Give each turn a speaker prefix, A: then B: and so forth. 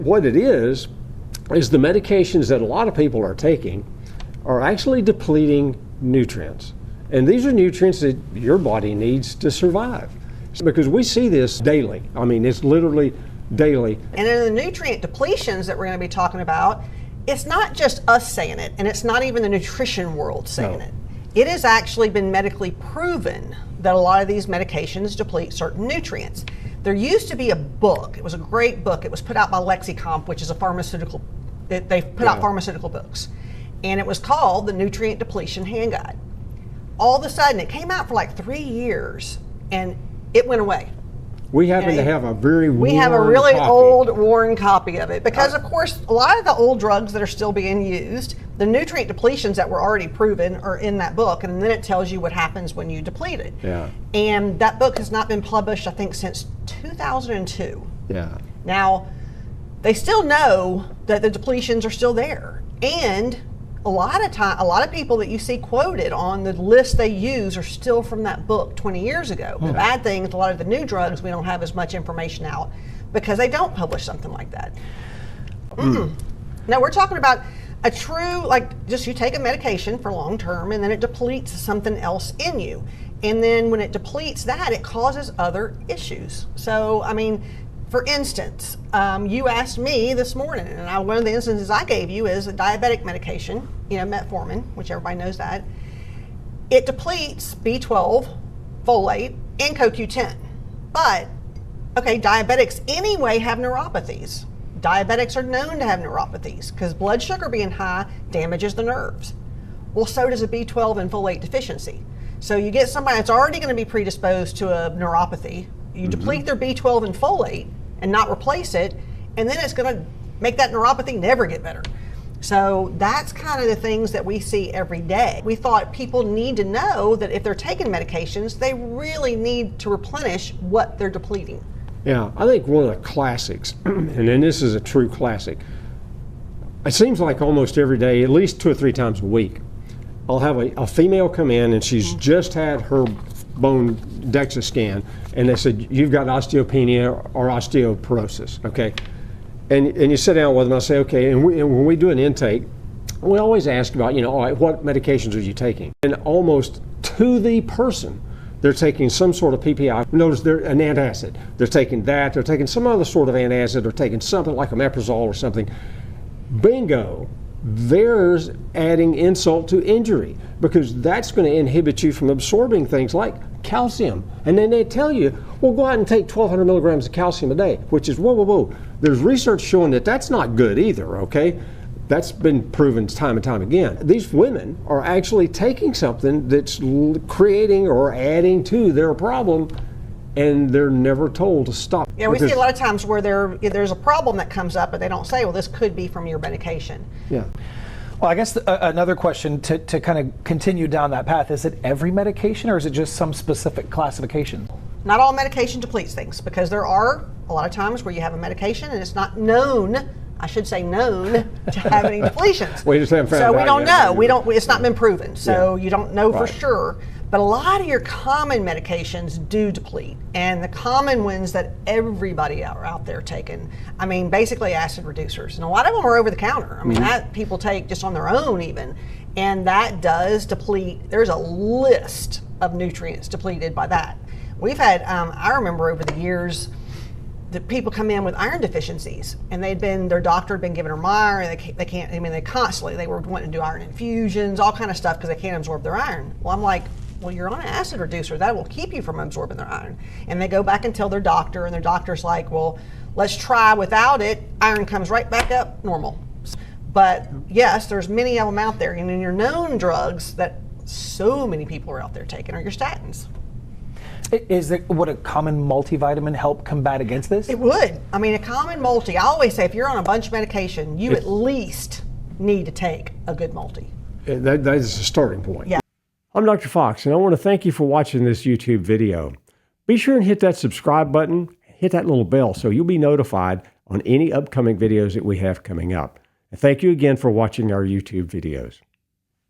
A: What it is the medications that a lot of people are taking are actually depleting nutrients. And these are nutrients that your body needs to survive. Because we see this daily. I mean, it's literally daily.
B: And in the nutrient depletions that we're going to be talking about, it's not just us saying it, and it's not even the nutrition world saying it. It has actually been medically proven that a lot of these medications deplete certain nutrients. There used to be a book. It was a great book. It was put out by Lexicomp, which is a pharmaceutical, they put out pharmaceutical books. And it was called the Nutrient Depletion Hand Guide. All of a sudden, it came out for like 3 years, and it went away.
A: We happen to have a very worn
B: We have a really
A: copy.
B: old, worn copy of it because, of course, a lot of the old drugs that are still being used, the nutrient depletions that were already proven are in that book, and then it tells you what happens when you deplete it.
A: Yeah.
B: And that book has not been published, I think, since 2002.
A: Yeah.
B: Now, they still know that the depletions are still there, and a lot of people that you see quoted on the list they use are still from that book 20 years ago. The bad thing is a lot of the new drugs, we don't have as much information out because they don't publish something like that. Now we're talking about a true, like, just you take a medication for long term and then it depletes something else in you. And then when it depletes that, it causes other issues. So, I mean, for instance, you asked me this morning, and one of the instances I gave you is a diabetic medication, Metformin, which everybody knows that. It depletes B12, folate, and CoQ10. But, okay, diabetics anyway have neuropathies. Diabetics are known to have neuropathies because blood sugar being high damages the nerves. Well, so does a B12 and folate deficiency. So you get somebody that's already going to be predisposed to a neuropathy, you deplete their B12 and folate, and not replace it, and then it's going to make that neuropathy never get better. So that's kind of the things that we see every day. We thought people need to know that if they're taking medications, they really need to replenish what they're depleting.
A: Yeah, I think one of the classics, and then this is a true classic, it seems like almost every day, at least 2 or 3 times a week, I'll have a female come in and she's just had her bone DEXA scan, and they said, you've got osteopenia or osteoporosis, okay? And you sit down with them, and I say, okay, and when we do an intake, we always ask about, all right, what medications are you taking? And almost to the person, they're taking some sort of PPI. Notice they're an antacid. They're taking that, they're taking some other sort of antacid, they're taking something like omeprazole or something. Bingo. There's adding insult to injury, because that's going to inhibit you from absorbing things like calcium. And then they tell you, well, go out and take 1,200 milligrams of calcium a day, which is whoa, whoa, whoa. There's research showing that that's not good either, okay? That's been proven time and time again. These women are actually taking something that's creating or adding to their problem, and they're never told to stop.
B: Yeah, we see a lot of times where there's a problem that comes up, but they don't say, well, this could be from your medication.
A: Yeah.
C: Well, I guess another question to kind of continue down that path, is it every medication or is it just some specific classification?
B: Not all medication depletes things, because there are a lot of times where you have a medication and it's not known, I should say known, to have any depletions.
A: We just haven't found out
B: So we don't
A: yet.
B: know. It's not been proven. So you don't know for
A: Right.
B: sure. But a lot of your common medications do deplete. And the common ones that everybody out there taking, I mean, basically acid reducers. And a lot of them are over the counter. I mean, that people take just on their own even. And that does deplete. There's a list of nutrients depleted by that. We've had, I remember over the years, that people come in with iron deficiencies, and their doctor had been giving them iron, and they were wanting to do iron infusions, all kind of stuff, because they can't absorb their iron. Well, I'm like, well, you're on an acid reducer. That will keep you from absorbing their iron. And they go back and tell their doctor, and their doctor's like, well, let's try without it. Iron comes right back up normal. But yes, there's many of them out there. And in your known drugs that so many people are out there taking are your statins.
C: Would a common multivitamin help combat against this?
B: It would. I mean, a common multi, I always say if you're on a bunch of medication, you at least need to take a good multi.
A: That is a starting point.
B: Yeah.
A: I'm Dr. Fox, and I want to thank you for watching this YouTube video. Be sure and hit that subscribe button, hit that little bell so you'll be notified on any upcoming videos that we have coming up. And thank you again for watching our YouTube videos.